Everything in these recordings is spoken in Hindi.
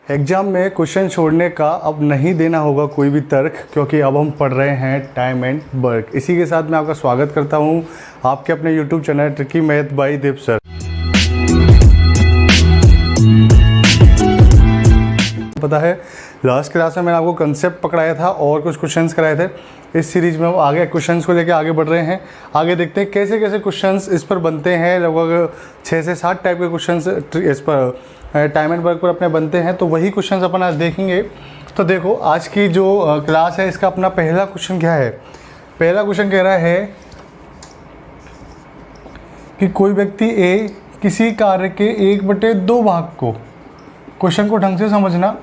एग्ज़ाम में क्वेश्चन छोड़ने का अब नहीं देना होगा कोई भी तर्क, क्योंकि अब हम पढ़ रहे हैं टाइम एंड वर्क। इसी के साथ मैं आपका स्वागत करता हूं आपके अपने YouTube channel tricky math bye दीप सर। पता है लास्ट क्लास में मैंने आपको कंसेप्ट पकड़ाया था और कुछ क्वेश्चंस कराए थे। इस सीरीज में हम आगे क्वेश्चंस को लेकर आगे बढ़ रहे हैं। आगे देखते हैं कैसे कैसे क्वेश्चंस इस पर बनते हैं। लगभग 6 से 7 टाइप के क्वेश्चंस इस पर टाइम एंड वर्क पर अपने बनते हैं, तो वही क्वेश्चंस अपन आज देखेंगे। तो देखो आज की जो क्लास है इसका अपना पहला क्वेश्चन क्या है। पहला क्वेश्चन कह रहा है कि कोई व्यक्ति ए किसी कार्य के 1/2 भाग को, क्वेश्चन को ढंग से समझना,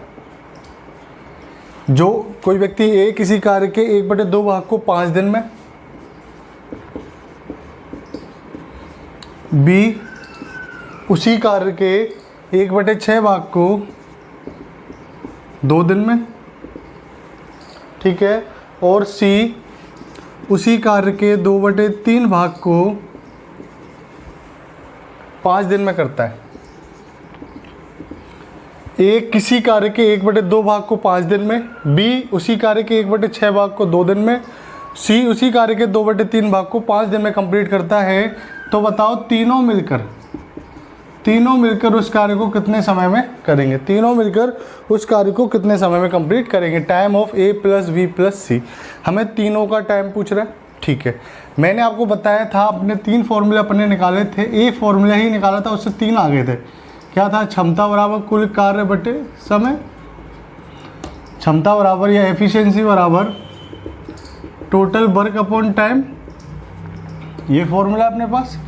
जो कोई व्यक्ति ए किसी कार्य के 1/2 भाग को 5 दिन में, बी उसी कार्य के 1/6 भाग को 2 दिन में, ठीक है, और सी उसी कार्य के 2/3 भाग को 5 दिन में करता है। ए किसी कार्य के 1/2 भाग को 5 दिन में, बी उसी कार्य के 1/6 भाग को 2 दिन में, सी उसी कार्य के 2/3 भाग को 5 दिन में कंप्लीट करता है। तो बताओ तीनों मिलकर उस कार्य को कितने समय में करेंगे। तीनों मिलकर उस कार्य को कितने समय में कंप्लीट करेंगे। Time of A plus B plus C, हमें तीनों का टाइम पूछ रहा है, ठीक है। मैंने आपको बताया था अपने 3 फॉर्मूले अपने निकाले थे। एक फॉर्मूला ही निकाला था, उससे 3 आगे थे। क्या था? क्षमता बराबर कुल कार्य बटे समय, क्षमता बराबर या एफिशिएंसी बराबर टोटल वर्क अपॉन टाइम, ये फॉर्मूला अपने पास,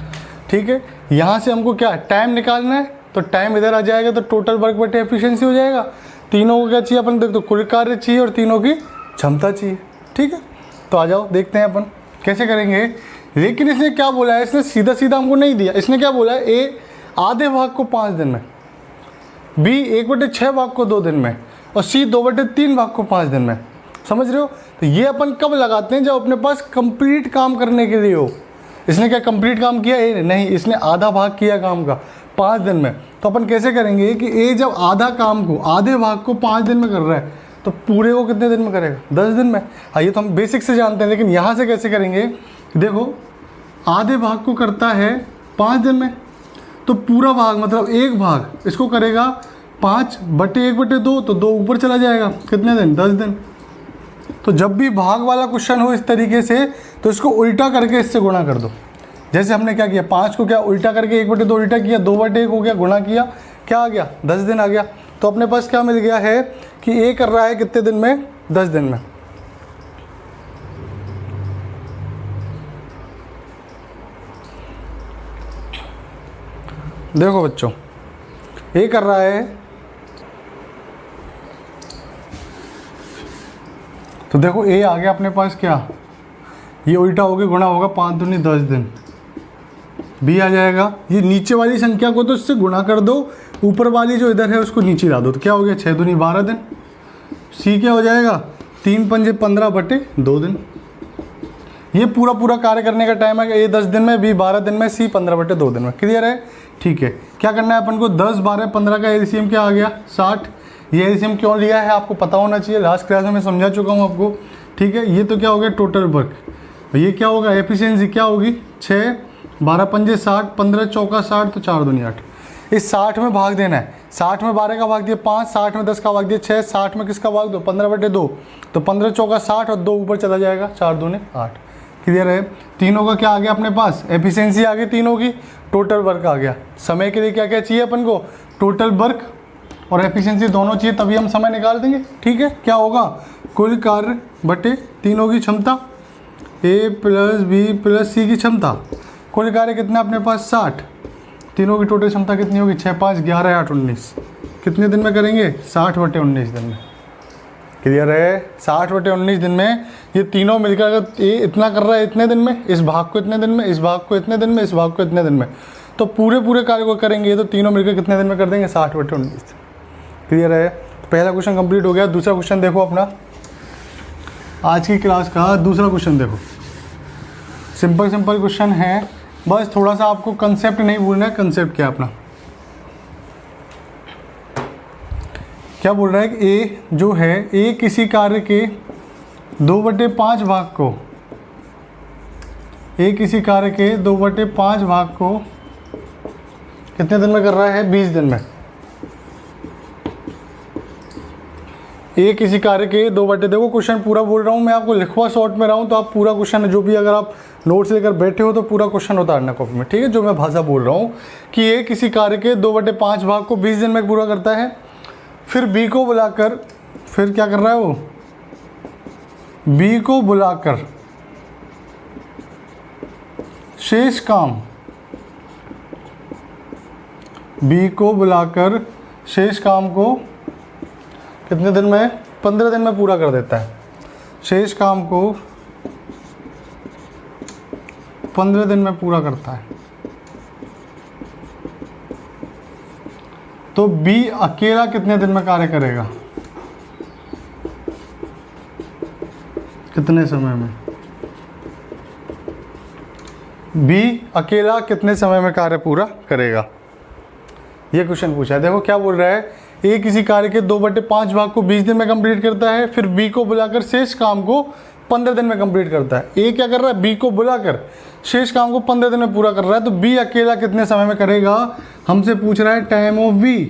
ठीक है। यहाँ से हमको क्या टाइम निकालना है, तो टाइम इधर आ जाएगा तो टोटल वर्क बटे एफिशिएंसी हो जाएगा। तीनों को क्या चाहिए अपन, देख दो, कुल कार्य चाहिए और तीनों की क्षमता चाहिए, ठीक है। तो आ जाओ देखते हैं अपन कैसे करेंगे। लेकिन इसने क्या बोला है, इसने सीधा सीधा हमको नहीं दिया। इसने क्या बोला है, ए आधे भाग को 5 दिन में, बी 1/6 भाग को 2 दिन में, और सी 2/3 भाग को 5 दिन में। समझ रहे हो? तो ये अपन कब लगाते हैं, जब अपने पास कंप्लीट काम करने के लिए हो। इसने क्या कंप्लीट काम किया? ए नहीं, इसने आधा भाग किया काम का 5 दिन में। तो अपन कैसे करेंगे कि ए जब आधा काम को, आधे भाग को 5 दिन में कर रहा है, तो पूरे को कितने दिन में करेगा? 10 दिन में। आइए तो हम बेसिक से जानते हैं, लेकिन यहाँ से कैसे करेंगे। देखो आधे भाग को करता है 5 दिन में, तो पूरा भाग मतलब एक भाग इसको करेगा 5/1/2, तो 2 ऊपर चला जाएगा, कितने दिन? 10 दिन। तो जब भी भाग वाला क्वेश्चन हो इस तरीके से, तो इसको उल्टा करके इससे गुणा कर दो। जैसे हमने क्या किया, 5 को क्या उल्टा करके 1/2 उल्टा किया, 2/1 हो गया, गुणा किया, क्या आ गया? 10 दिन आ गया। तो अपने पास क्या मिल गया है कि ए कर रहा है कितने दिन में? 10 दिन में। देखो बच्चों, ए कर रहा है, तो देखो ए आ गया अपने पास, क्या ये उल्टा होगा, गुणा होगा, 5 दूनी 10 दिन। बी आ जाएगा, ये नीचे वाली संख्या को तो इससे गुणा कर दो, ऊपर वाली जो इधर है उसको नीचे ला दो, तो क्या हो गया? 6 दूनी 12 दिन। सी क्या हो जाएगा? 3 पंजे 15/2 दिन। ये पूरा कार्य करने का टाइम है। ए 10 दिन में, बी 12 दिन में, सी 15/2 दिन में। क्लियर है? ठीक है। क्या करना है अपन को? 10, 12, 15 का एलसीएम क्या आ गया? 60। ये एलसीएम क्यों लिया है आपको पता होना चाहिए, लास्ट क्लास में मैं समझा चुका हूँ आपको, ठीक है। ये तो क्या हो गया? Total work. ये क्या होगा? एफिशिएंसी क्या होगी? 6, 12 पंजे 60, 15 चौका 60, तो 4 दूनी 8। इस 60 में भाग देना है। 60 में 12 का भाग दिया 5, 60 में 10 का भाग दिया 6, 60 में किसका भाग दो? 15/2, तो 15 चौका 60 और 2 ऊपर चला जाएगा, 4 दूनी 8। क्लियर है? तीनों का क्या आ गया अपने पास? एफिशिएंसी आ गई तीनों की, टोटल वर्क आ गया। समय के लिए क्या क्या चाहिए अपन को? टोटल वर्क और एफिशिएंसी दोनों चाहिए, तभी हम समय निकाल देंगे, ठीक है। क्या होगा? कुल कार्य बटे तीनों की क्षमता, ए प्लस बी प्लस सी की क्षमता। कुल कार्य कितना अपने पास? 60। तीनों की टोटल क्षमता कितनी होगी? 6, 5, 11, 8, 19। कितने दिन में करेंगे? 60/19 दिन में। क्लियर है? 60/19 दिन में ये तीनों मिलकर, अगर ए इतना कर रहा है इतने दिन में, इस भाग को इतने दिन में, इस भाग को इतने दिन में, इस भाग को इतने दिन में, तो पूरे कार्य को करेंगे तो तीनों मिलकर कितने दिन में कर देंगे? 60/19। क्लियर है? पहला क्वेश्चन कंप्लीट हो गया। दूसरा क्वेश्चन देखो अपना, आज की क्लास का दूसरा क्वेश्चन देखो। सिंपल क्वेश्चन है, बस थोड़ा सा आपको कंसेप्ट नहीं भूलना है। कंसेप्ट क्या है अपना? क्या बोल रहा है कि ए जो है, ए किसी कार्य के 2/5 भाग को, ए किसी कार्य के 2/5 भाग को कितने दिन में कर रहा है? 20 दिन में। ए किसी कार्य के देखो क्वेश्चन पूरा बोल रहा हूँ मैं आपको, लिखवा शॉर्ट में रहा हूँ तो आप पूरा क्वेश्चन जो भी अगर आप नोट्स लेकर बैठे हो तो पूरा क्वेश्चन उतारना कॉपी में, ठीक है। जो मैं भाषा बोल रहा हूँ कि ए किसी कार्य के 2/5 भाग को 20 दिन में पूरा करता है, फिर बी को बुलाकर, फिर क्या कर रहा है वो? बी को बुलाकर शेष काम, बी को बुलाकर शेष काम को कितने दिन में? 15 दिन में पूरा कर देता है। शेष काम को 15 दिन में पूरा करता है। तो बी अकेला कितने दिन में कार्य करेगा? कितने समय में? बी अकेला कितने समय में कार्य पूरा करेगा? ये क्वेश्चन पूछा है। देखो क्या बोल रहा है, ए किसी कार्य के 2/5 भाग को 20 दिन में कंप्लीट करता है, फिर बी को बुलाकर शेष काम को 15 दिन में कंप्लीट करता है। ए क्या कर रहा है? बी को बुलाकर शेष काम को 15 दिन में पूरा कर रहा है। तो बी अकेला कितने समय में करेगा? हमसे पूछ रहा है टाइम ऑफ बी।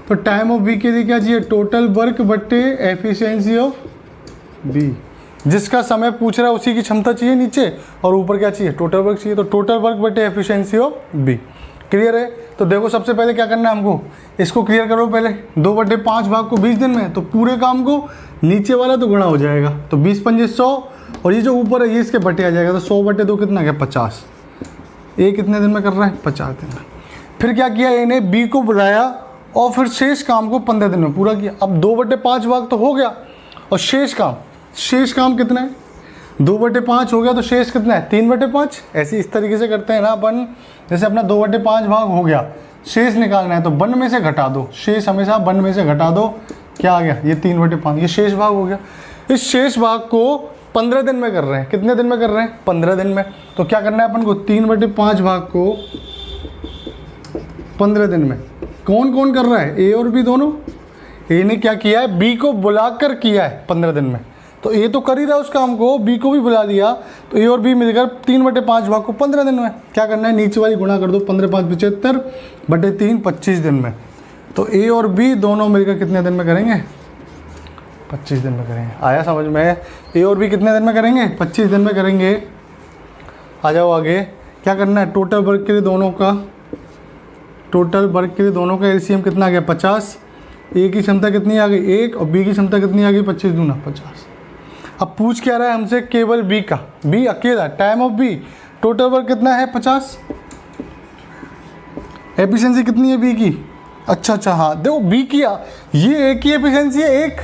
तो टाइम ऑफ बी के लिए क्या चाहिए? टोटल वर्क बट्टे एफिशिएंसी ऑफ बी। जिसका समय पूछ रहा है उसी की क्षमता चाहिए नीचे, और ऊपर क्या चाहिए? टोटल वर्क चाहिए। तो टोटल वर्क बट्टे एफिशिएंसी ऑफ बी। क्लियर है? तो देखो सबसे पहले क्या करना है हमको, इसको क्लियर करो पहले। 2/5 भाग को 20 दिन में, तो पूरे काम को नीचे वाला तो गुणा हो जाएगा, तो 20×5 100, और ये जो ऊपर है ये इसके बटे आ जाएगा। तो 100/2 कितना गया? 50। ए कितने दिन में कर रहा है? 50 दिन में। फिर क्या किया? ए ने बी को बुलाया और फिर शेष काम को 15 दिन में पूरा किया। अब 2/5 भाग तो हो गया, और शेष काम कितना है? 2/5 हो गया, तो शेष कितना है? 3/5। ऐसे इस तरीके से करते हैं ना अपन, जैसे अपना 2/5 भाग हो गया, शेष निकालना है तो 1 में से घटा दो, शेष हमेशा 1 में से घटा दो। क्या आ गया? ये 3/5, ये शेष भाग हो गया। इस शेष भाग को 15 दिन में कर रहे हैं। कितने दिन में कर रहे हैं? 15 दिन में। तो क्या करना है अपन को? 3/5 भाग को 15 दिन में। कौन कौन कर रहा है? ए और बी दोनों। ए ने क्या किया है? बी को बुलाकर किया है 15 दिन में, तो ए तो कर ही रहा है उस काम को, बी को भी बुला लिया, तो ए और बी मिलकर 3/5 भाग को 15 दिन में। क्या करना है? नीचे वाली गुणा कर दो, 15×5 75/3 25 दिन में। तो ए और बी दोनों मिलकर कितने दिन में करेंगे? 25 दिन में करेंगे। आया समझ में? ए और बी कितने दिन में करेंगे? 25 दिन में करेंगे। आ जाओ आगे। क्या करना है? टोटल वर्क के लिए दोनों का एलसीएम कितना आ गया? 50। ए की क्षमता कितनी आ गई? 1, और बी की क्षमता कितनी आ गई? 25 दूना 50। अब पूछ क्या रहा है हमसे? केवल बी का, बी अकेला। Time of B, total work कितना है? 50। एफिशिएंसी कितनी है बी की? अच्छा हाँ, देखो बी की ये ए की एफिशिएंसी है 1,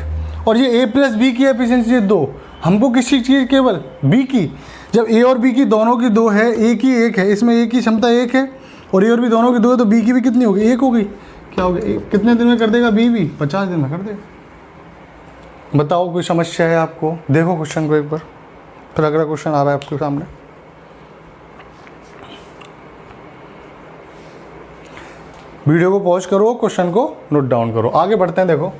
और ये ए प्लस बी की एफिशिएंसी है 2। हमको किसी चीज़ केवल बी की। जब ए और बी की दोनों की 2 है, ए की 1 है, इसमें ए की क्षमता 1 है और ए और बी दोनों की 2 है, तो बी की भी कितनी होगी? 1 होगी। क्या होगा? कितने दिन में कर देगा बी भी? 50 दिन में कर देगा। बताओ कोई समस्या है आपको? देखो क्वेश्चन को एक बार, फिर अगला क्वेश्चन आ रहा है आपके सामने। वीडियो को पॉज करो, क्वेश्चन को नोट डाउन करो, आगे बढ़ते हैं। देखो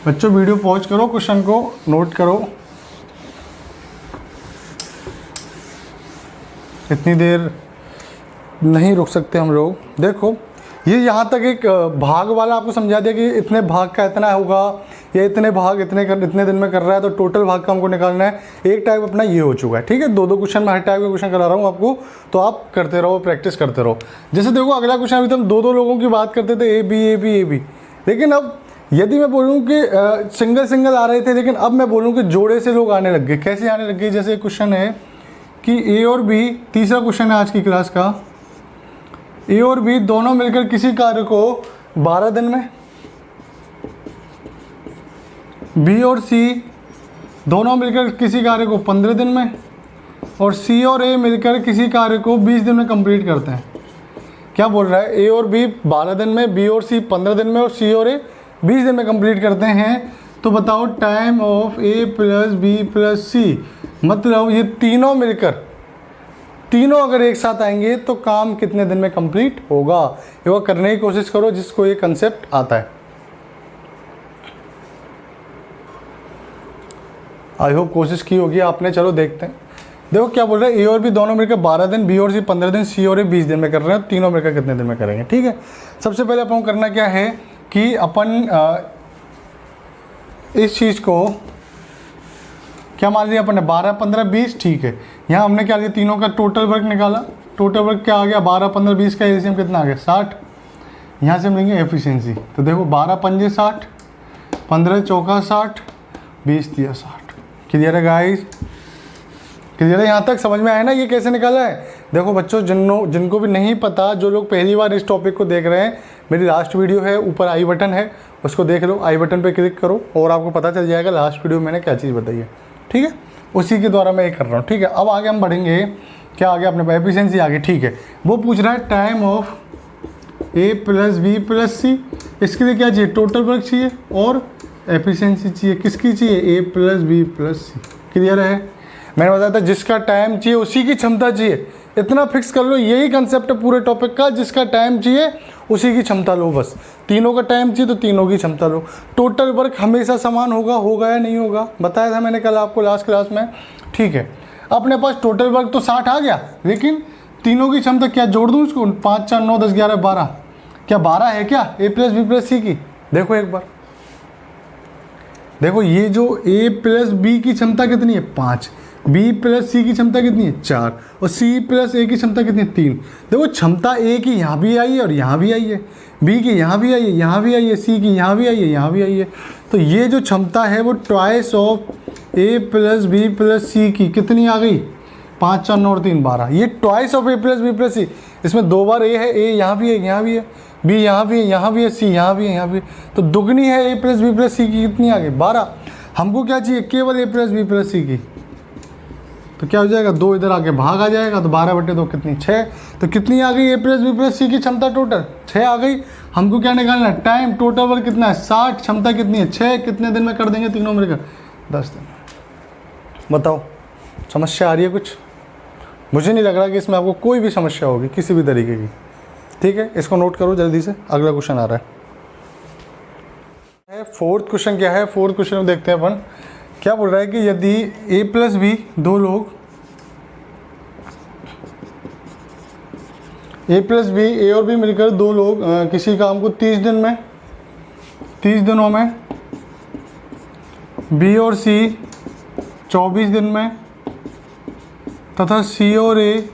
बच्चों, वीडियो पॉज करो, क्वेश्चन को नोट करो। इतनी देर नहीं रुक सकते हम लोग। देखो ये यहाँ तक एक भाग वाला आपको समझा दिया कि इतने भाग का इतना होगा, या इतने भाग इतने दिन में कर रहा है, तो टोटल भाग का हमको निकालना है। एक टाइप अपना ये हो चुका है, ठीक है। 2 क्वेश्चन में हर टाइप के क्वेश्चन करा रहा हूँ आपको, तो आप करते रहो, प्रैक्टिस करते रहो। जैसे देखो अगला क्वेश्चन, अभी तो हम 2 लोगों की बात करते थे, ए बी, लेकिन अब यदि मैं बोलूँ कि सिंगल आ रहे थे, लेकिन अब मैं बोलूँ कि जोड़े से लोग आने लग गए। कैसे आने लग गए? जैसे क्वेश्चन है कि ए और बी, तीसरा क्वेश्चन है आज की क्लास का, ए और बी दोनों मिलकर किसी कार्य को 12 दिन में, बी और सी दोनों मिलकर किसी कार्य को 15 दिन में, और सी और ए मिलकर किसी कार्य को 20 दिन में कंप्लीट करते हैं। क्या बोल रहा है? ए और बी 12 दिन में, बी और सी 15 दिन में, और सी और ए 20 दिन में कंप्लीट करते हैं। तो बताओ time of A plus B plus C, मतलब ये तीनों मिलकर तीनों अगर एक साथ आएंगे तो काम कितने दिन में कंप्लीट होगा, ये वो करने की कोशिश करो जिसको ये कंसेप्ट आता है। आई होप कोशिश की होगी आपने। चलो देखते हैं। देखो क्या बोल रहे हैं, ए और बी दोनों मिलकर 12 दिन, बी और सी 15 दिन, सी और ए 20 दिन में कर रहे हैं, तीनों मिलकर कितने दिन में करेंगे। ठीक है, सबसे पहले अपन को करना क्या है कि अपन इस चीज़ को क्या मान लिया अपन ने 12, 15, 20। ठीक है, यहाँ हमने क्या लिया, तीनों का टोटल वर्क निकाला। टोटल वर्क क्या आ गया, 12, 15, 20 का एलसीएम कितना आ गया 60। यहाँ से हम लेंगे एफिशिएंसी, तो देखो 12 पंजे 60, 15 चौका 60, 20 दिया 60। क्लियर है गाइस, क्लियर है? यहाँ तक समझ में आया ना ये कैसे निकाला है। देखो बच्चों, जिनको भी नहीं पता, जो लोग पहली बार इस टॉपिक को देख रहे हैं, मेरी लास्ट वीडियो है, ऊपर आई बटन है, उसको देख लो। आई बटन पे क्लिक करो और आपको पता चल जाएगा लास्ट वीडियो में मैंने क्या चीज़ बताई है। ठीक है, उसी के द्वारा मैं ये कर रहा हूँ। ठीक है, अब आगे हम बढ़ेंगे। क्या आ गया अपने पास, एफिशिएंसी आ गई। ठीक है, वो पूछ रहा है time of A plus B plus C. इसके लिए क्या चाहिए, टोटल वर्क चाहिए और एफिशिएंसी चाहिए। किसकी चाहिए, ए प्लस बी प्लस सी। क्लियर है? मैंने बताया था जिसका टाइम चाहिए उसी की क्षमता चाहिए, इतना फिक्स कर लो। यही कंसेप्ट है पूरे टॉपिक का, जिसका टाइम चाहिए उसी की क्षमता लो बस। तीनों का टाइम चाहिए तो तीनों की क्षमता लो। टोटल वर्क हमेशा समान होगा या नहीं होगा, बताया था मैंने कल आपको लास्ट क्लास में। ठीक है, अपने पास टोटल वर्क तो 60 आ गया, लेकिन तीनों की क्षमता क्या जोड़ दूँ उसको, 5, 4, 9, 10, 11, 12। क्या 12 है क्या ए प्लस बी प्लस सी की? देखो एक बार, देखो ये जो ए प्लस बी की क्षमता कितनी है 5, बी प्लस सी की क्षमता कितनी है 4, और सी प्लस ए की क्षमता कितनी है 3। देखो क्षमता ए की यहाँ भी आई है और यहाँ भी आई है, बी की यहाँ भी आई है, यहाँ भी आई है, सी की यहाँ भी आई है, यहाँ भी आई है। तो ये जो क्षमता है वो twice of A plus B plus C की कितनी आ गई, 5, 4, 9 और 3, 12। ये twice of A plus B plus C, इसमें 2 बार ए है, ए यहाँ भी है, यहाँ भी है, बी यहाँ भी है, यहाँ भी है, सी यहाँ भी है, यहाँ भी है। तो दुगनी है ए प्लस बी प्लस सी की, कितनी आ गई 12। हमको क्या चाहिए, केवल ए प्लस बी प्लस सी की। तो क्या हो जाएगा, 2 इधर आके भाग आ जाएगा, तो 12/2 कितनी 6। तो कितनी आ गई ए प्लस बी प्लस सी की क्षमता, टोटल 6 आ गई। हमको क्या निकालना है, टाइम। टोटल वर्क कितना है 60, क्षमता कितनी है 6। कितने दिन में कर देंगे तीनों मिलकर, 10 दिन। बताओ समस्या आ रही है कुछ? मुझे नहीं लग रहा कि इसमें आपको कोई भी समस्या होगी किसी भी तरीके की। ठीक है, इसको नोट करो जल्दी से, अगला क्वेश्चन आ रहा है। फोर्थ क्वेश्चन क्या है, फोर्थ क्वेश्चन में देखते हैं अपन। क्या बोल रहा है कि यदि ए प्लस बी, दो लोग, ए प्लस बी, ए और बी मिलकर दो लोग किसी काम को 30 दिन में, 30 दिनों में, बी और सी 24 दिन में, तथा सी और ए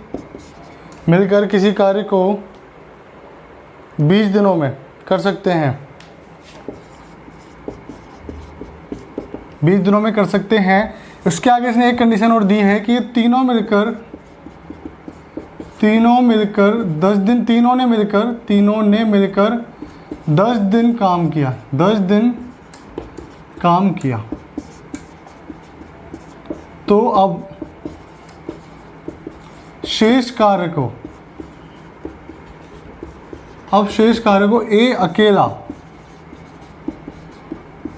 मिलकर किसी कार्य को 20 दिनों में कर सकते हैं, 20 दिनों में कर सकते हैं। उसके आगे इसने एक कंडीशन और दी है कि तीनों मिलकर 10 दिन, तीनों ने मिलकर 10 दिन काम किया, 10 दिन काम किया। तो अब शेष कार्य को ए अकेला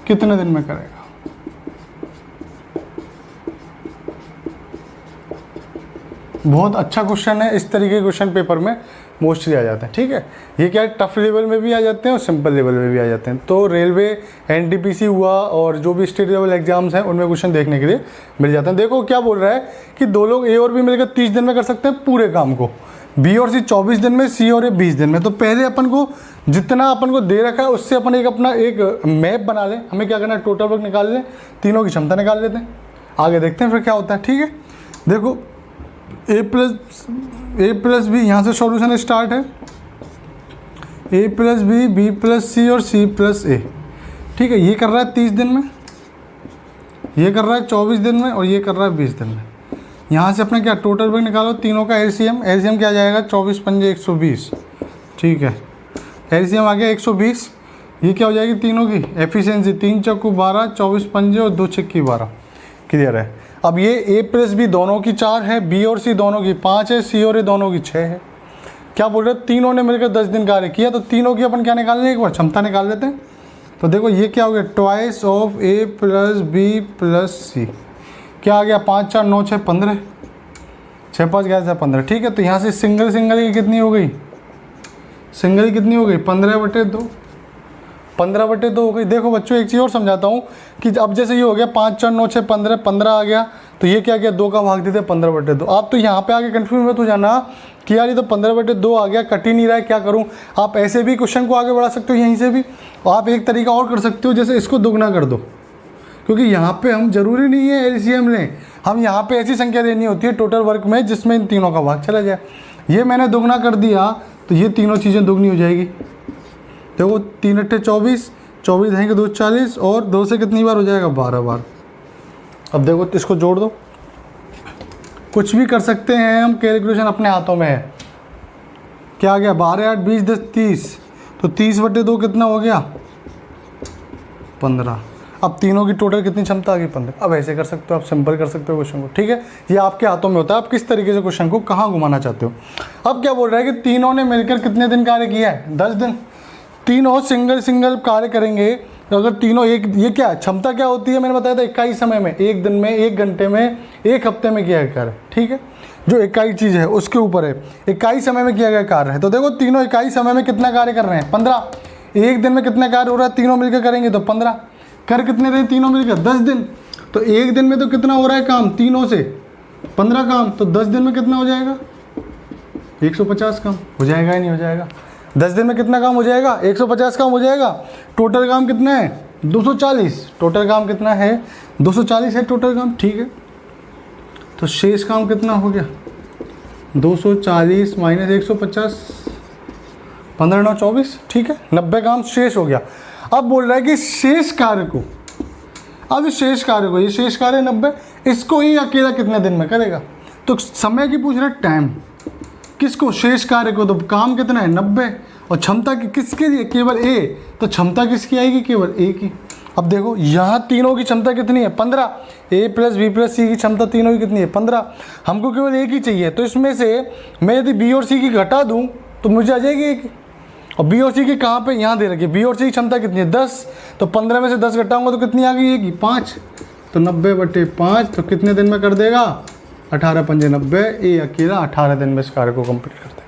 कितने दिन में करेगा। बहुत अच्छा क्वेश्चन है, इस तरीके के क्वेश्चन पेपर में मोस्टली आ जाते हैं। ठीक है, ये क्या है, टफ लेवल में भी आ जाते हैं और सिंपल लेवल में भी आ जाते हैं। तो रेलवे, एनटीपीसी हुआ और जो भी स्टेट लेवल एग्जाम्स हैं उनमें क्वेश्चन देखने के लिए मिल जाते हैं। देखो क्या बोल रहा है कि दो लोग ए और बी मिलकर 30 दिन में कर सकते हैं पूरे काम को, बी और सी 24 दिन में, सी और ए 20 दिन में। तो पहले अपन को जितना अपन को दे रखा है उससे अपन अपना एक मैप बना लें। हमें क्या करना है, टोटल वर्क निकाल लें, तीनों की क्षमता निकाल लेते हैं, आगे देखते हैं फिर क्या होता है। ठीक है, देखो ए प्लस बी, यहाँ से सॉल्यूशन स्टार्ट है, ए प्लस बी, बी प्लस सी और सी प्लस ए। ठीक है, ये कर रहा है 30 दिन में, ये कर रहा है 24 दिन में और ये कर रहा है 20 दिन में। यहाँ से अपने क्या टोटल वर्क निकालो, तीनों का एलसीएम क्या आ जाएगा 24 पंजे 120। ठीक है, एलसीएम आ गया 120। ये क्या हो जाएगी तीनों की एफिशिएंसी, 3 चौको 12, 24 पंजे और 2 छक्की 12। क्लियर है। अब ये ए प्लस बी दोनों की 4 है, बी और सी दोनों की 5 है, सी और ए दोनों की 6 है। क्या बोल रहे हो, तीनों ने मिलकर 10 दिन कार्य किया, तो तीनों की अपन क्या निकाल लें, एक बार क्षमता निकाल लेते हैं। तो देखो ये क्या हो गया, twice of A plus B plus C. क्या आ गया, 5, 4, 9, 6, 15, 6 5 11 15, ठीक है। तो यहाँ से सिंगल की कितनी हो गई, सिंगल कितनी हो गई 15/2, 15/2 हो गई। देखो बच्चों एक चीज़ और समझाता हूँ कि अब जैसे ये हो गया 5 4 9 6 15, 15 आ गया, तो ये क्या किया 2 का भाग देते 15/2। आप तो यहाँ पे आके कन्फ्यूज मत हो जाना कि यार ये तो 15/2 आ गया, कट ही नहीं रहा है, क्या करूँ। आप ऐसे भी क्वेश्चन को आगे बढ़ा सकते हो यहीं से भी, और आप एक तरीका और कर सकते हो, जैसे इसको दुगना कर दो, क्योंकि यहाँ पे हम जरूरी नहीं है एलसीएम लें, हम यहाँ पे ऐसी संख्या देनी होती है टोटल वर्क में जिसमें इन तीनों का भाग चला जाए। ये मैंने दुगना कर दिया तो ये तीनों चीज़ें दुगनी हो जाएगी। देखो 3 8 24, 24 रहेंगे 2 40, और 2 से कितनी बार हो जाएगा 12 बार। अब देखो इसको जोड़ दो, कुछ भी कर सकते हैं हम, कैलकुलेशन अपने हाथों में है। क्या आ गया 12 8 20 10 30, तो 30/2 कितना हो गया 15। अब तीनों की टोटल कितनी क्षमता आ गई 15। अब ऐसे कर सकते हो, आप सिंपल कर सकते हो क्वेश्चन को, ठीक है। ये आपके हाथों में होता है, आप किस तरीके से क्वेश्चन को कहाँ घुमाना चाहते हो। अब क्या बोल रहा है कि तीनों ने मिलकर कितने दिन कार्य किया है 10 दिन। तीनों सिंगल कार्य करेंगे, तो अगर तीनों एक, ये क्या क्षमता क्या होती है मैंने बताया था, इकाई समय में, 1 दिन में, 1 घंटे में, 1 हफ्ते में किया गया कार्य, ठीक है। जो इकाई चीज़ है उसके ऊपर है, इकाई समय में किया गया कार्य है। तो देखो तीनों इकाई समय में कितना कार्य कर रहे हैं 15, 1 दिन में कितना कार्य हो रहा है, तीनों मिलकर करेंगे तो 15, कर कितने रहे तीनों मिलकर 10 दिन। तो 1 दिन में तो कितना हो रहा है काम, तीनों से 15 काम, तो 10 दिन में कितना हो जाएगा 150 काम हो जाएगा या नहीं हो जाएगा। 10 दिन में कितना काम हो जाएगा 150 काम हो जाएगा। टोटल काम कितना है 240, टोटल काम कितना है 240 है टोटल काम, ठीक है। तो शेष काम कितना हो गया 240 माइनस 150, 15 9 24, ठीक है। 90 काम शेष हो गया। अब बोल रहा है कि शेष कार्य को, अब इस शेष कार्य को, ये शेष कार्य 90, इसको ही अकेला कितने दिन में करेगा। तो समय की पूछ रहा है टाइम, किसको शेष कार्य को, तो काम कितना है 90, और क्षमता की किसके लिए केवल ए, तो क्षमता किसकी आएगी केवल ए की। अब देखो यहाँ तीनों की क्षमता कितनी है 15, ए प्लस बी प्लस सी की क्षमता तीनों की कितनी है 15, हमको केवल ए की चाहिए। तो इसमें से मैं यदि बी और सी की घटा दूँ तो मुझे आ जाएगी ए की, और बी और सी की कहाँ पे यहाँ दे रखी है, बी और सी की क्षमता कितनी है 10, तो 15 में से 10 घटाऊंगा तो कितनी आ गई ए की 5, तो 90/5, तो कितने दिन में कर देगा 18 पंजे 90, ए अकेला 18 दिन में इस कार्य को कंप्लीट कर देगा।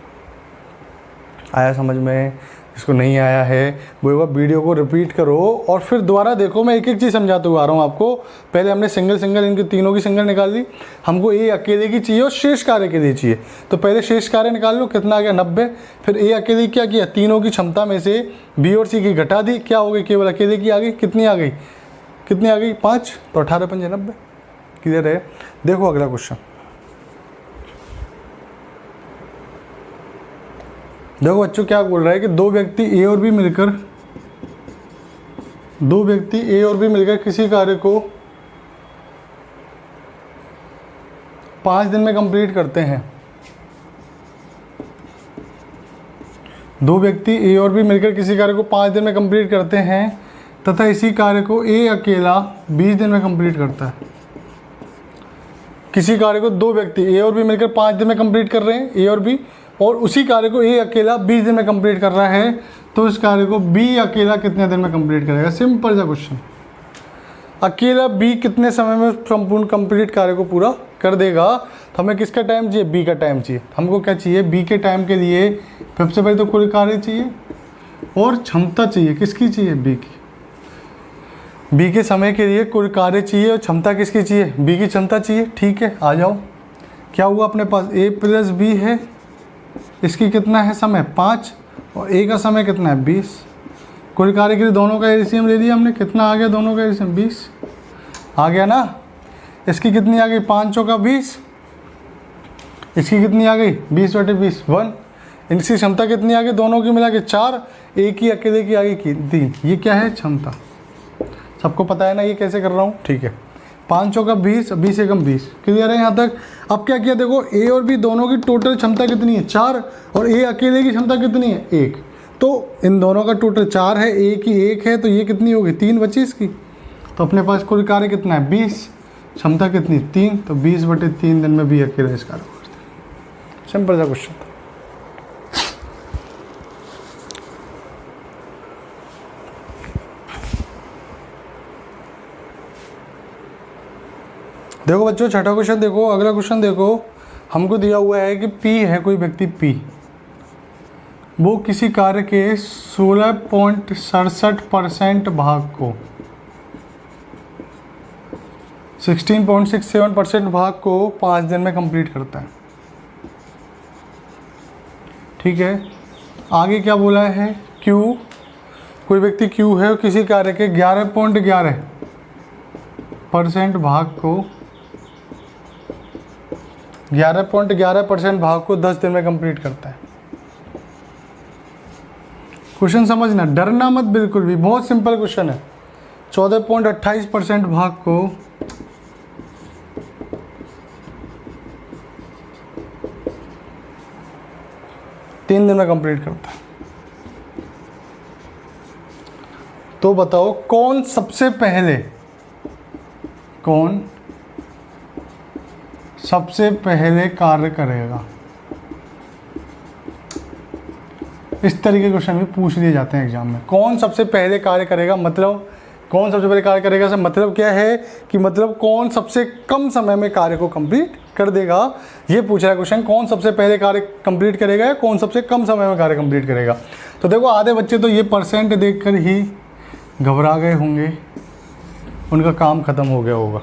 आया समझ में, इसको नहीं आया है वो एक बार वीडियो को रिपीट करो और फिर दोबारा देखो। मैं एक एक चीज़ समझाते हुए आ रहा हूँ आपको। पहले हमने सिंगल इनके तीनों की सिंगल निकाल दी, हमको ए अकेले की चाहिए और शेष कार्य के लिए चाहिए। तो पहले शेष कार्य निकाल लो, कितना आ गया 90, फिर ए अकेले क्या किया, तीनों की क्षमता में से बी और सी की घटा दी, क्या हो गई केवल अकेले की आ गई, कितनी आ गई 5, तो 18 पंजे 90। क्लियर है। देखो अगला क्वेश्चन, देखो बच्चों क्या बोल रहा है कि दो व्यक्ति ए और बी मिलकर किसी कार्य को 5 दिन में कंप्लीट करते हैं। दो व्यक्ति ए और बी मिलकर किसी कार्य को 5 दिन में कंप्लीट करते हैं तथा इसी कार्य को ए अकेला 20 दिन में कंप्लीट करता है। किसी कार्य को दो व्यक्ति ए और बी मिलकर 5 दिन में कंप्लीट कर रहे हैं, ए और बी, और उसी कार्य को ए अकेला 20 दिन में कंप्लीट कर रहा है, तो इस कार्य को बी अकेला कितने दिन में कंप्लीट करेगा। सिंपल सा क्वेश्चन, अकेला बी कितने समय में संपूर्ण कंप्लीट कार्य को पूरा कर देगा। तो हमें किसका टाइम चाहिए, बी का टाइम चाहिए। हमको क्या चाहिए, बी के टाइम के लिए सबसे पहले तो कुल कार्य चाहिए और क्षमता चाहिए, किसकी चाहिए, बी की। बी के समय के लिए कुल कार्य चाहिए और क्षमता किसकी चाहिए, बी की क्षमता चाहिए, ठीक है। आ जाओ, क्या हुआ अपने पास ए प्लस बी है, इसकी कितना है समय 5 और ए का समय कितना है 20। कुल कार्य के लिए दोनों का एलसीएम ले लिया हमने, कितना आ गया दोनों का एलसीएम 20 आ गया ना। इसकी कितनी आ गई 5 चौका 20, इसकी कितनी आ गई 20/20 1। इनकी क्षमता कितनी आ गई दोनों की मिला के 4, ए की अकेले की आ गई 3। ये क्या है क्षमता, सबको पता है ना ये कैसे कर रहा हूँ, ठीक है। 5 चौका 20, 20 एकम 20, क्लियर है यहाँ तक। अब क्या किया देखो, ए और बी दोनों की टोटल क्षमता कितनी है 4 और ए अकेले की क्षमता कितनी है 1। तो इन दोनों का टोटल 4 है, ए की 1 है, तो ये कितनी होगी 3 बची इसकी। तो अपने पास कुल कार्य कितना है 20, क्षमता कितनी 3, तो 20/3 दिन में बी अकेला इस कार्य को करते हैं। सिंपल सा क्वेश्चन था। देखो बच्चों छठा क्वेश्चन देखो, अगला क्वेश्चन देखो। हमको दिया हुआ है कि P है कोई व्यक्ति P, वो किसी कार्य के 16.67% भाग को 16.67% भाग को 5 दिन में कंप्लीट करता है। ठीक है, आगे क्या बोला है, Q, कोई व्यक्ति Q है किसी कार्य के 11.11% भाग को 11.11% भाग को 10 दिन में कंप्लीट करता है। क्वेश्चन समझना, डरना मत बिल्कुल भी, बहुत सिंपल क्वेश्चन है। 14.28% भाग को 3 दिन में कंप्लीट करता है। तो बताओ कौन सबसे पहले कार्य करेगा। इस तरीके के क्वेश्चन भी पूछ लिए जाते हैं एग्जाम में। कौन सबसे पहले कार्य करेगा, मतलब कौन सबसे पहले कार्य करेगा से मतलब क्या है कि मतलब कौन सबसे कम समय में कार्य को कंप्लीट कर देगा, ये पूछ रहा है क्वेश्चन। कौन सबसे पहले कार्य कंप्लीट करेगा या कौन सबसे कम समय में कार्य कंप्लीट करेगा। तो देखो आधे बच्चे तो ये परसेंट देखकर ही घबरा गए होंगे, उनका काम खत्म हो गया होगा।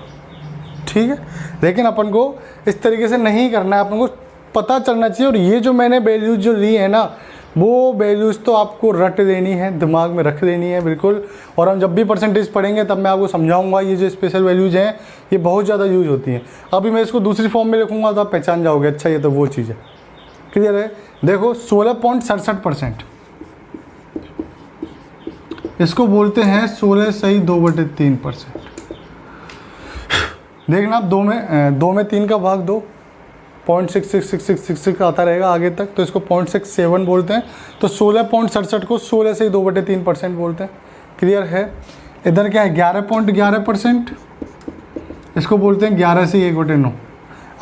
ठीक है, लेकिन अपन को इस तरीके से नहीं करना है, अपन को पता चलना चाहिए। और ये जो मैंने वैल्यूज जो ली है ना, वो वैल्यूज़ तो आपको रट लेनी है, दिमाग में रख लेनी है बिल्कुल। और हम जब भी परसेंटेज पढ़ेंगे तब मैं आपको समझाऊंगा ये जो स्पेशल वैल्यूज़ हैं ये बहुत ज़्यादा यूज होती हैं। अभी मैं इसको दूसरी फॉर्म में लिखूंगा तो आप पहचान जाओगे, अच्छा ये तो वो चीज़ है। क्लियर है, देखो 16.67%, इसको बोलते हैं 16 सही 2/3%। देखना आप दो में 3 का भाग दो, 0.666666 आता रहेगा आगे तक, तो इसको 0.67 बोलते हैं। तो 16.67 को 16 से 2/3% बोलते हैं। क्लियर है, इधर क्या है 11.11%, इसको बोलते हैं 11 से 1/9।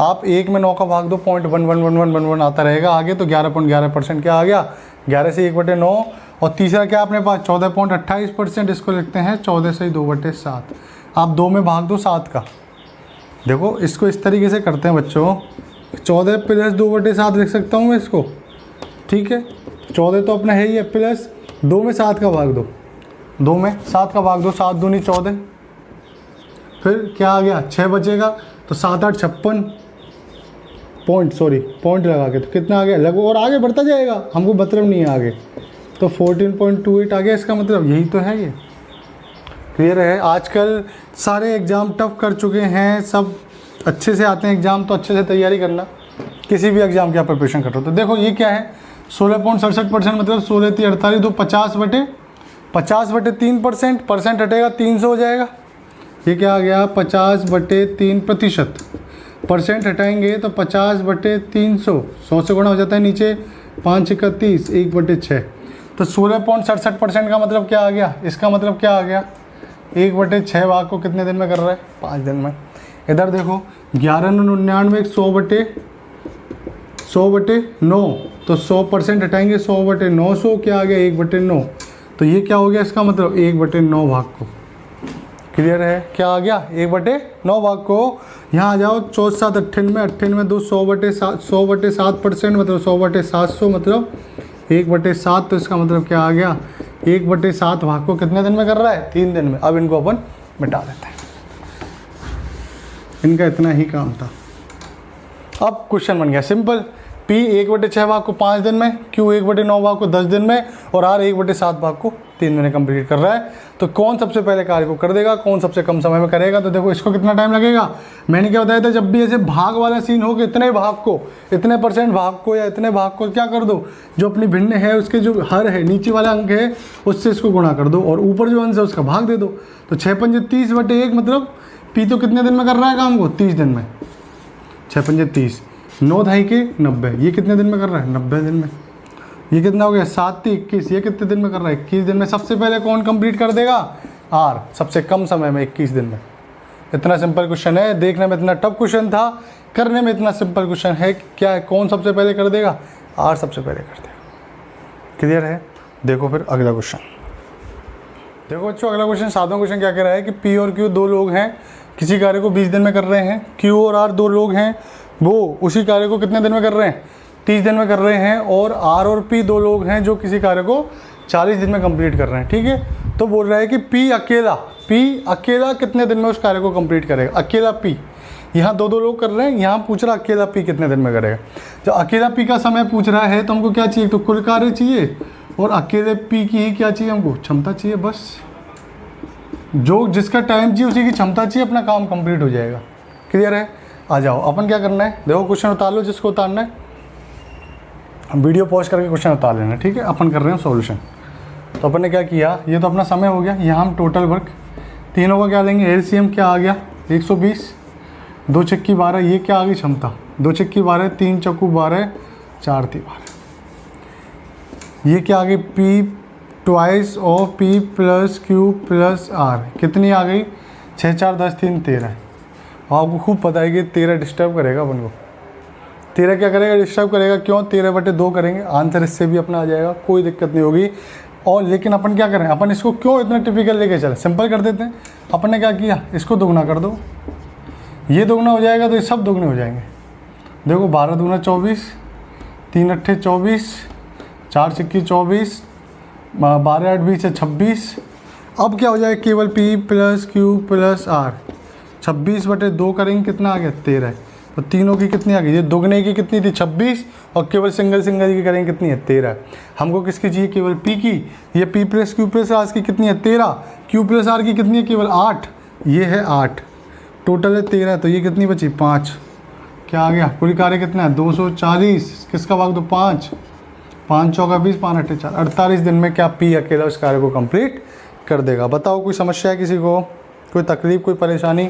आप 1 में 9 का भाग दो, 0.111111 आता रहेगा आगे, तो 11.11% क्या आ गया, 11 से 1/9। और तीसरा क्या अपने पास 14.28%, इसको लिखते हैं 14 से 2/7। आप 2 में भाग दो 7 का। देखो इसको इस तरीके से करते हैं बच्चों, 14 + 2/7 लिख सकता हूँ मैं इसको। ठीक है, 14 तो अपना है ही है, प्लस 2 में 7 का भाग दो, 2 में 7 का भाग दो, 7 दूनी 14। फिर क्या आ गया 6 बचेगा, तो 7 8 56 पॉइंट लगा के तो कितना आ गया लगभग, और आगे बढ़ता जाएगा, हमको मतलब नहीं है आगे। तो 14.28 आ गया, इसका मतलब यही तो है ये। क्लियर है, आजकल सारे एग्ज़ाम टफ कर चुके हैं, सब अच्छे से आते हैं एग्ज़ाम, तो अच्छे से तैयारी करना किसी भी एग्ज़ाम की आप प्रिपरेशन कर रहे हो। तो देखो ये क्या है 16.67%, मतलब 16 × 48 तो 50/3%, परसेंट हटेगा 300 हो जाएगा। ये क्या आ गया 50/3%, परसेंट हटाएंगे तो 50/300, 100 से गुणा हो जाता है नीचे, 5 × 31 1/6। तो 16.67% का मतलब क्या आ गया, इसका मतलब क्या आ गया 1/6 भाग को कितने दिन में कर रहा है, 5 दिन में। इधर देखो 11 × 99 100/9, तो 100% हटाएंगे 100/900, क्या आ गया 1/9। तो ये क्या हो गया, इसका मतलब 1/9 भाग को। क्लियर है, क्या आ गया 1/9 भाग को। यहाँ आ जाओ 14 7 98, 98 2 100/7%, मतलब 100/700, मतलब 1/7। तो इसका मतलब क्या आ गया 1/7 भाग को कितने दिन में कर रहा है, 3 दिन में। अब इनको अपन मिटा देते हैं, इनका इतना ही काम था। अब क्वेश्चन बन गया सिंपल, P 1/6 भाग को 5 दिन में, Q 1/9 भाग को 10 दिन में, और R 1/7 भाग को 3 दिन में कंप्लीट कर रहा है। तो कौन सबसे पहले कार्य को कर देगा, कौन सबसे कम समय में करेगा। तो देखो इसको कितना टाइम लगेगा, मैंने क्या बताया था, जब भी ऐसे भाग वाला सीन हो कि इतने भाग को, इतने परसेंट भाग को या इतने भाग को क्या कर दो, जो अपनी भिन्न है उसके जो हर है नीचे वाला अंक है उससे इसको गुणा कर दो, और ऊपर जो अंश है उसका भाग दे दो। तो 6 × 5 = 30/1, मतलब P तो कितने दिन में कर रहा है काम को, 30 दिन में। 6 × 5 = 30, 9 ढाई के 90, ये कितने दिन में कर रहा है, 90 दिन में। ये कितना हो गया 7 × 21, ये कितने दिन में कर रहा है, 21 दिन में। सबसे पहले कौन कंप्लीट कर देगा, R, सबसे कम समय में 21 दिन में। इतना सिंपल क्वेश्चन है, देखने में इतना टफ क्वेश्चन था, करने में इतना सिंपल क्वेश्चन है। क्या है, कौन सबसे पहले कर देगा, R सबसे पहले कर देगा। क्लियर है, देखो फिर अगला क्वेश्चन। देखो बच्चों अगला क्वेश्चन, 7वां क्वेश्चन क्या कह रहा है कि P और Q 2 लोग हैं, किसी कार्य को 20 दिन में कर रहे हैं। Q और R 2 लोग हैं, वो उसी कार्य को कितने दिन में कर रहे हैं, 30 दिन में कर रहे हैं, और आर और पी दो लोग हैं जो किसी कार्य को 40 दिन में कंप्लीट कर रहे हैं। ठीक है, तो बोल रहा है कि पी अकेला कितने दिन में उस कार्य को कंप्लीट करेगा, अकेला पी। यहाँ दो लोग कर रहे हैं, यहाँ पूछ रहा अकेला पी कितने दिन में करेगा। जब अकेला पी का समय पूछ रहा है तो हमको क्या चाहिए, तो कुल कार्य चाहिए, और अकेले पी की ही क्या चाहिए, हमको क्षमता चाहिए। बस जो जिसका टाइम चाहिए उसी की क्षमता चाहिए, अपना काम कंप्लीट हो जाएगा। क्लियर है? आ जाओ, अपन क्या करना है, देखो क्वेश्चन उतार लो जिसको उतारना है, वीडियो पॉज करके क्वेश्चन उतार लेना। ठीक है, अपन कर रहे हैं सॉल्यूशन। तो अपन ने क्या किया, ये तो अपना समय हो गया। यहाँ हम टोटल वर्क तीनों का क्या लेंगे, एलसीएम क्या आ गया 120, 2 चक्की 12, ये क्या आ गई क्षमता, 2 चक्की 12, 3 चक्कू 12, 4 × 12, ये क्या आ गई P twice of P plus Q plus R, कितनी आ गई 6 4 10 3 13। आपको खूब पता है कि 13 डिस्टर्ब करेगा अपन को, 13 क्या करेगा, डिस्टर्ब करेगा। क्यों, 13/2 करेंगे, आंसर इससे भी अपना आ जाएगा, कोई दिक्कत नहीं होगी। और लेकिन अपन क्या करें, अपन इसको क्यों इतना टिपिकल लेके चले, सिंपल कर देते हैं। अपन ने क्या किया, इसको दोगुना कर दो, ये दोगुना हो जाएगा तो ये सब दोगुने हो जाएंगे। देखो 12 दूना 24, 3 अट्ठे 24, 4 चक्की 24, 12 8 20 है 26। अब क्या हो जाएगा, केवल P plus Q plus R, 26/2 करेंगे, कितना आ गया 13। तो तीनों की कितनी आ गई, ये दोगुने की कितनी थी 26, और केवल सिंगल की करेंगे कितनी है 13। हमको किसकी चाहिए, केवल पी की, ये P plus Q plus R की कितनी है 13, क्यू प्लस आर की कितनी है केवल 8, ये है 8, टोटल है 13, तो ये कितनी बची 5। क्या आ गया, कुल कार्य कितना है 240, किसका भाग दो 5, 5 चौका 20, 5 अट्ठे 4, 48 दिन में क्या पी अकेला उस कार्य को कंप्लीट कर देगा। बताओ कोई समस्या है किसी को, कोई तकलीफ, कोई परेशानी,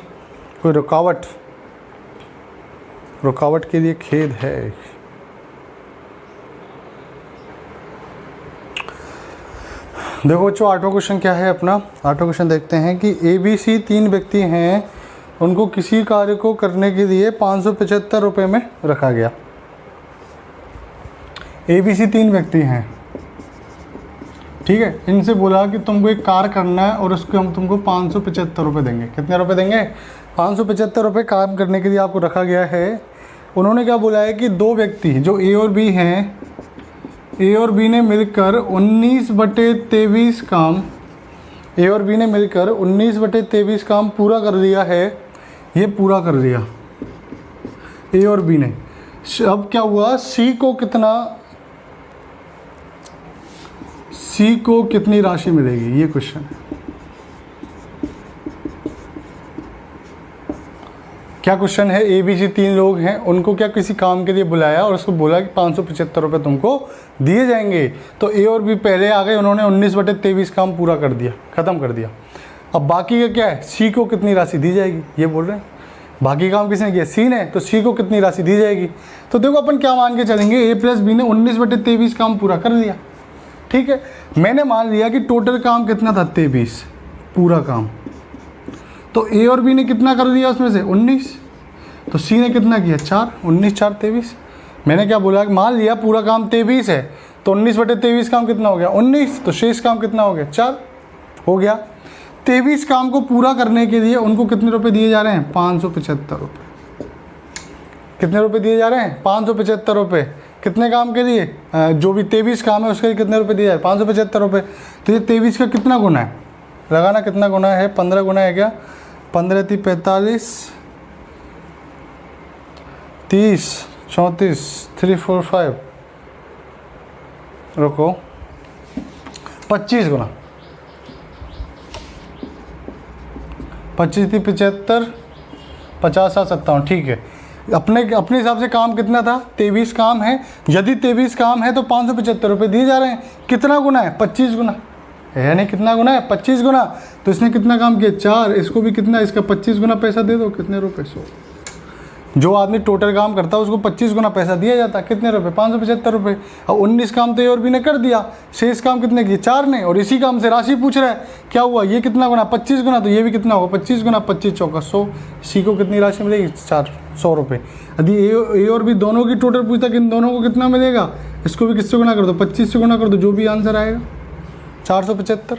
कोई रुकावट? रुकावट के लिए खेद है। देखो बच्चों, 8वां क्वेश्चन क्या है अपना, 8वां क्वेश्चन देखते हैं कि ABC 3 व्यक्ति हैं, उनको किसी कार्य को करने के लिए 575 रुपये में रखा गया। ABC 3 व्यक्ति हैं, ठीक है, इनसे बोला कि तुमको एक कार्य करना है और उसके हम तुमको 575 रुपये देंगे। कितने रुपए देंगे, 575 रुपये काम करने के लिए आपको रखा गया है। उन्होंने क्या बोला है कि 2 व्यक्ति जो A और B हैं, A और B ने मिलकर 19/23 काम, A और B ने मिलकर 19/23 काम पूरा कर दिया है। ये पूरा कर दिया A और B ने। अब क्या हुआ, C को कितनी राशि मिलेगी, ये क्वेश्चन है। क्या क्वेश्चन है, ABC 3 लोग हैं, उनको क्या किसी काम के लिए बुलाया और उसको बोला कि 575 रुपये तुमको दिए जाएंगे। तो A और B पहले आ गए, उन्होंने 19/23 काम पूरा कर दिया, ख़त्म कर दिया। अब बाकी का क्या है, C को कितनी राशि दी जाएगी, ये बोल रहे हैं। बाकी काम किसने किया, C ने, तो C को कितनी राशि दी जाएगी। तो देखो अपन क्या मान के चलेंगे, A + B ने 19/23 काम पूरा कर दिया। ठीक है, मैंने मान लिया कि टोटल काम कितना था 23 पूरा काम, तो A और B ने कितना कर दिया उसमें से 19, तो C ने कितना किया 4, 19 4 23। मैंने क्या बोला, मान लिया पूरा काम 23 है, तो 19/23 काम कितना हो गया 19, तो शेष काम कितना हो गया 4 हो गया। 23 काम को पूरा करने के लिए उनको कितने रुपए दिए जा रहे हैं, 575 रुपये। कितने रुपए दिए जा रहे हैं, 575 रुपये। कितने काम के लिए, जो भी 23 काम है उसके लिए कितने रुपए दिए जा रहे हैं, 575 रुपये। तो ये 23 का कितना गुना है, लगाना कितना गुना है, 15 गुना है क्या, 15 × 45, 30 34 3 4 5, रुको 25 गुना, 25 × 75, 50 7 57, ठीक है। अपने हिसाब से काम कितना था, 23 काम है। यदि 23 काम है तो 575 रुपये दिए जा रहे हैं। कितना गुना है, 25 गुना, यानी कितना गुना है 25 गुना। तो इसने कितना काम किया 4, इसको भी कितना, इसका 25 गुना पैसा दे दो। कितने रुपए, 100। जो आदमी टोटल काम करता है उसको 25 गुना पैसा दिया जाता है। कितने रुपए, 575 रुपये। और 19 काम तो ये और भी ने कर दिया, शेष काम कितने किए 4 ने, और इसी काम से राशि पूछ रहा है। क्या हुआ, ये कितना गुना 25 गुना, तो ये भी कितना होगा 25 गुना, 25 चौका 100। सी को कितनी राशि मिलेगी 400 रुपये। यदि ए और भी दोनों की टोटल पूछता कि इन दोनों को कितना मिलेगा, इसको भी किससे गुना कर दो, 25 से गुना कर दो, जो भी आंसर आएगा 475।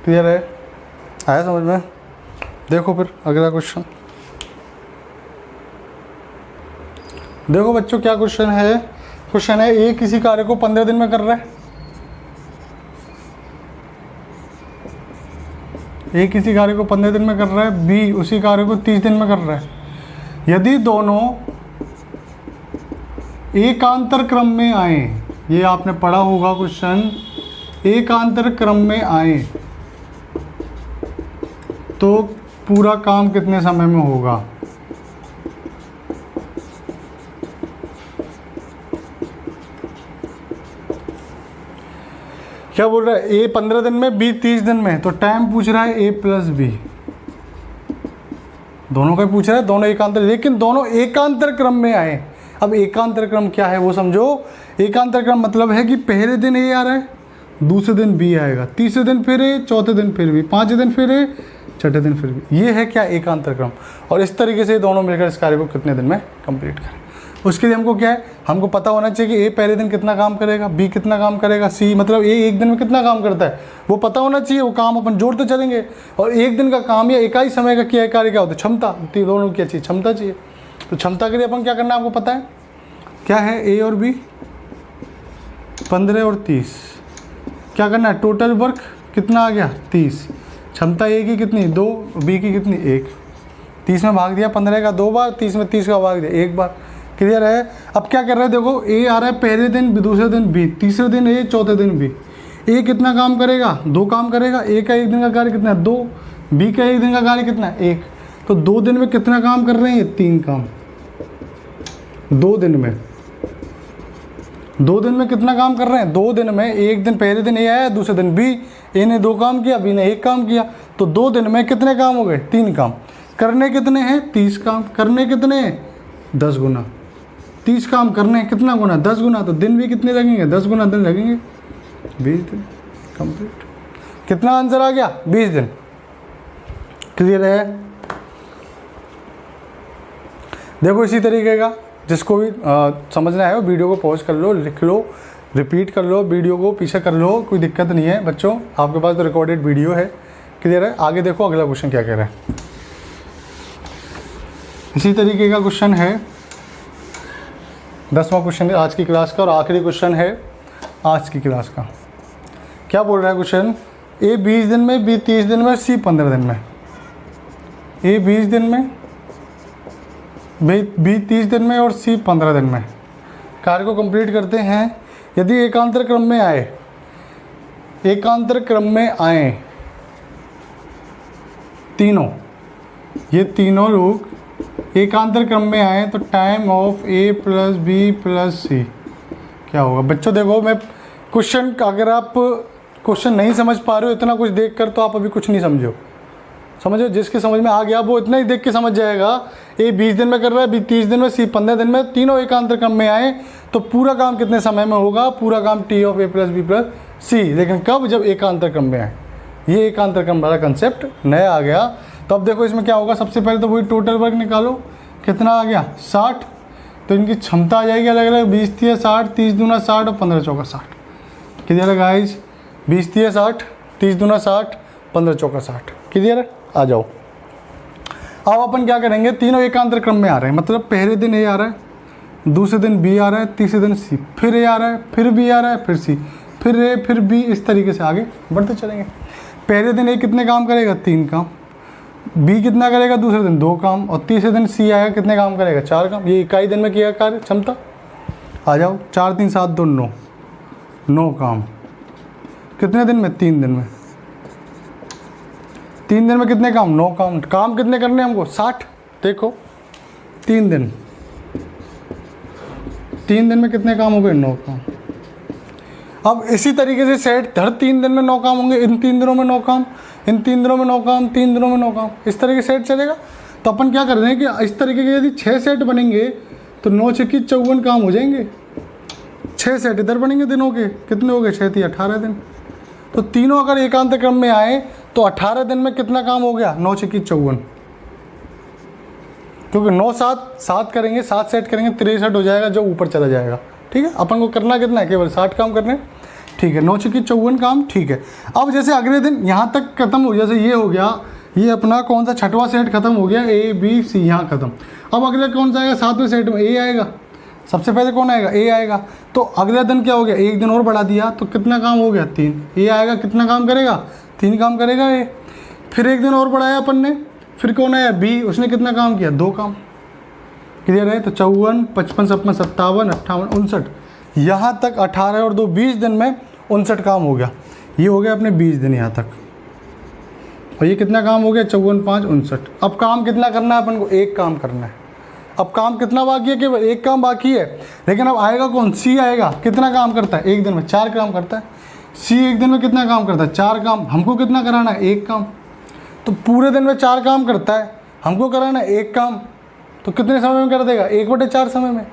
क्लियर है, आया समझ में। देखो फिर अगला क्वेश्चन। देखो बच्चों क्या क्वेश्चन है, क्वेश्चन है ए किसी कार्य को 15 दिन में कर रहा है, ए किसी कार्य को 15 दिन में कर रहा है, बी उसी कार्य को 30 दिन में कर रहा है। यदि दोनों एकांतर क्रम में आए, ये आपने पढ़ा होगा क्वेश्चन, एकांतर क्रम में आए तो पूरा काम कितने समय में होगा। क्या बोल रहा है, ए 15 दिन में, बी 30 दिन में, तो टाइम पूछ रहा है ए प्लस बी, दोनों का पूछ रहा है, दोनों एकांतर, लेकिन दोनों एकांतर क्रम में आए। अब एकांतर क्रम क्या है वो समझो। एकांतर क्रम मतलब है कि पहले दिन ए आ रहा है, दूसरे दिन बी आएगा, तीसरे दिन फिर ए, चौथे दिन फिर बी, पांचवें दिन फिर ए, छठे दिन फिर बी। ये है क्या, एकांतर क्रम। और इस तरीके से दोनों मिलकर इस कार्य को कितने दिन में कंप्लीट करें। उसके लिए हमको क्या है, हमको पता होना चाहिए कि ए पहले दिन कितना काम करेगा, बी कितना काम करेगा, सी मतलब ए एक दिन में कितना काम करता है वो पता होना चाहिए। वो काम अपन जोड़ते चलेंगे। और एक दिन का काम या इकाई समय का क्या कार्य क्या होता है, क्षमता, दोनों क्या चाहिए, क्षमता चाहिए। तो क्षमता के लिए अपन क्या करना है आपको पता है, क्या है, ए और बी 15 और 30, क्या करना है, टोटल वर्क कितना आ गया 30, क्षमता ए की कितनी 2, बी की कितनी 1, 30 में भाग दिया 15 का 2 बार, 30 में 30 का भाग दिया 1 बार। क्लियर है। अब क्या कर रहे हैं, देखो ए आ रहा है पहले दिन, दूसरे दिन बी, तीसरे दिन ए, चौथे दिन बी। ए कितना काम करेगा, 2 काम करेगा। ए का एक दिन का कार्य कितना है 2, बी का एक दिन का कार्य कितना है 1। तो 2 दिन में कितना काम कर रहे हैं, 3 काम। 2 दिन में, 2 दिन में कितना काम कर रहे हैं, 2 दिन में, एक दिन पहले दिन ए आया, दूसरे दिन बी, ए ने 2 काम किया, बी ने 1 काम किया। तो 2 दिन में कितने काम हो गए, 3 काम। करने कितने हैं, 30 काम। करने कितने हैं, 10 गुना। 30 काम करने हैं, कितना गुना, 10 गुना। तो दिन भी कितने लगेंगे, 10 गुना दिन लगेंगे, 20 दिन कंप्लीट। कितना आंसर आ गया, 20 दिन। क्लियर है। देखो इसी तरीके का जिसको भी समझना है वो वीडियो को पॉज कर लो, लिख लो, रिपीट कर लो, वीडियो को पीछे कर लो, कोई दिक्कत नहीं है बच्चों, आपके पास तो रिकॉर्डेड वीडियो है। क्लियर है। आगे देखो अगला क्वेश्चन क्या कह रहा है। इसी तरीके का क्वेश्चन है, 10वां क्वेश्चन है आज की क्लास का और आखिरी क्वेश्चन है आज की क्लास का। क्या बोल रहा है क्वेश्चन, ए 20 दिन में, बी 30 दिन में, सी 15 दिन में। ए 20 दिन में, बी 30 दिन में और सी 15 दिन में। कार्य को कंप्लीट करते हैं। यदि एकांतर क्रम में आए, एकांतर क्रम में आए तीनों, ये तीनों लोग एकांतर क्रम में आए तो time of A plus B plus C क्या होगा। बच्चों देखो, मैं क्वेश्चन, अगर आप क्वेश्चन नहीं समझ पा रहे हो इतना कुछ देखकर, तो आप अभी कुछ नहीं समझो। जिसके समझ में आ गया वो इतना ही देख के समझ जाएगा। ए 20 दिन में कर रहा है, बी 30 दिन में, सी 15 दिन में। तीनों एकांतर क्रम में आए तो पूरा काम कितने समय में होगा, पूरा काम T of A plus B plus C. लेकिन कब, जब एकांतर क्रम में आए। ये एकांतर क्रम वाला कंसेप्ट नया आ गया। तो अब देखो इसमें क्या होगा, सबसे पहले तो वही टोटल वर्क निकालो, कितना आ गया 60। तो इनकी क्षमता आ जाएगी अलग अलग, 20 3 60, 30 दूना 60 और 15 चौका 60। क्लियर है गाइस, 20 3 60, 30 दूना 60, 15 चौका 60। क्लियर है। आ जाओ, अब अपन क्या करेंगे, तीनों एकांतर क्रम में आ रहे हैं, मतलब पहले दिन ए आ रहा है, दूसरे दिन बी आ रहा है, तीसरे दिन सी, फिर ए आ रहा है, फिर बी आ रहा है, फिर सी, फिर ए, फिर बी, इस तरीके से आगे बढ़ते चलेंगे। पहले दिन ए कितने काम करेगा, 3 काम। बी कितना करेगा, दूसरे दिन 2 काम। और तीसरे दिन सी आएगा, कितने काम करेगा, 4 काम। ये इकाई दिन में किया कार्य क्षमता। आ जाओ, 4 3 7 2 9, 9 काम। कितने दिन में, 3 दिन में। 3 दिन में कितने काम, 9 काम। काम कितने करने हमको, 60। देखो 3 दिन, 3 दिन में कितने काम हो गए, 9 काम। अब इसी तरीके से सेट, हर 3 दिन में 9 काम होंगे, इन 3 दिनों में 9 काम, इन 3 दिनों में 9 काम, 3 दिनों में 9 काम, इस तरीके से सेट चलेगा। तो अपन क्या कर रहे हैं कि इस तरीके के यदि 6 सेट बनेंगे तो 9 6 54 काम हो जाएंगे। 6 सेट इधर बनेंगे दिनों के, कितने हो गए, 6 3 18 दिन। तो तीनों अगर एकांतर क्रम में आए तो 18 दिन में कितना काम हो गया, 9 6 54। क्योंकि 9 7 करेंगे, 7 सेट करेंगे, 63 हो जाएगा, जो ऊपर चला जाएगा। ठीक है। अपन को करना कितना है, केवल 60 काम करने। ठीक है, 9 6 54 काम। ठीक है। अब जैसे अगले दिन यहाँ तक खत्म हो, जैसे ये हो गया, ये अपना कौन सा 6वां सेट खत्म हो गया, ए बी सी यहाँ खत्म। अब अगले कौन सा आएगा, 7वें सेट में ए आएगा। सबसे पहले कौन आएगा, ए आएगा। तो अगला दिन क्या हो गया, एक दिन और बढ़ा दिया तो कितना काम हो गया, 3। ए आएगा, कितना काम करेगा, 3 काम करेगा ए। फिर एक दिन और बढ़ाया अपन ने, फिर कौन आया, बी, उसने कितना काम किया, 2 काम। क्लियर है। तो 54, 55, 57, 57, 58, 59, यहाँ तक 18 और 2 20 दिन में 59 काम हो गया। ये हो गया अपने 20 दिन यहाँ तक। और ये कितना काम हो गया, 54, 5, 59। अब काम कितना करना है अपन को, एक काम करना है। अब काम कितना बाकी है, केवल एक काम बाकी है। लेकिन अब आएगा कौन, सी आएगा। कितना काम करता है, एक दिन में 4 काम करता है। सी एक दिन में कितना काम करता है, 4 काम। हमको कितना कराना है, एक काम। तो पूरे दिन में 4 काम करता है, हमको कराना है एक काम। तो कितने समय में कर देगा, 1/4 समय में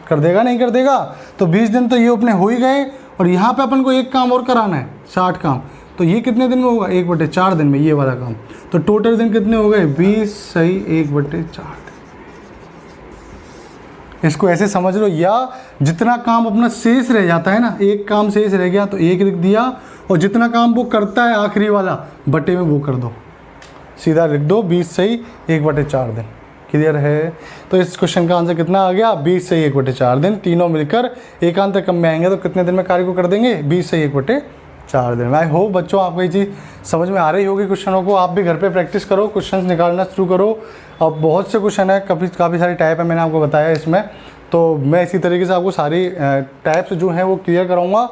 कर देगा, नहीं कर देगा। तो 20 दिन तो ये अपने हो ही गए। और यहाँ पे अपन को एक काम और कराना है, 60 काम। तो ये कितने दिन में होगा, 1/4 दिन में ये वाला काम। तो टोटल दिन कितने हो गए, 20 सही 1/4 दिन। इसको ऐसे समझ लो, या जितना काम अपना शेष रह जाता है ना, एक काम शेष रह गया तो 1 लिख दिया, और जितना काम वो करता है आखिरी वाला बटे में वो कर दो, सीधा लिख दो 20 सही 1/4 दिन। क्लियर है। तो इस क्वेश्चन का आंसर कितना आ गया, 20 सही 1/4 दिन। तीनों मिलकर एकांतर क्रम में आएंगे तो कितने दिन में कार्य को कर देंगे, 20 सही 1/4 दिन। आई होप बच्चों आपको ये चीज़ समझ में आ रही होगी। क्वेश्चनों को आप भी घर पे प्रैक्टिस करो, क्वेश्चंस निकालना शुरू करो। अब बहुत से क्वेश्चन है, काफ़ी सारी टाइप है, मैंने आपको बताया इसमें। तो मैं इसी तरीके से आपको सारी टाइप्स जो हैं वो क्लियर कराऊंगा।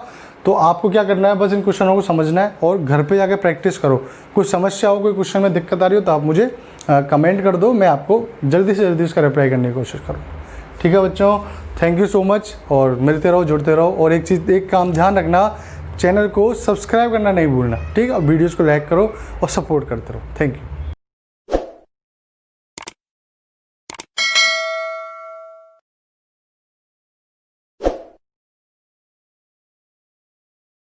तो आपको क्या करना है, बस इन क्वेश्चनों को समझना है और घर पे जाके प्रैक्टिस करो। कुछ समस्या हो, कोई क्वेश्चन में दिक्कत आ रही हो तो आप मुझे कमेंट कर दो, मैं आपको जल्दी से जल्दी उसका रिप्लाई करने की कोशिश करूँ। ठीक है बच्चों, थैंक यू सो मच। और मिलते रहो, जुड़ते रहो। और एक काम ध्यान रखना, चैनल को सब्सक्राइब करना नहीं भूलना, ठीक है। और वीडियोज़ को लाइक करो और सपोर्ट करते रहो। Thank you.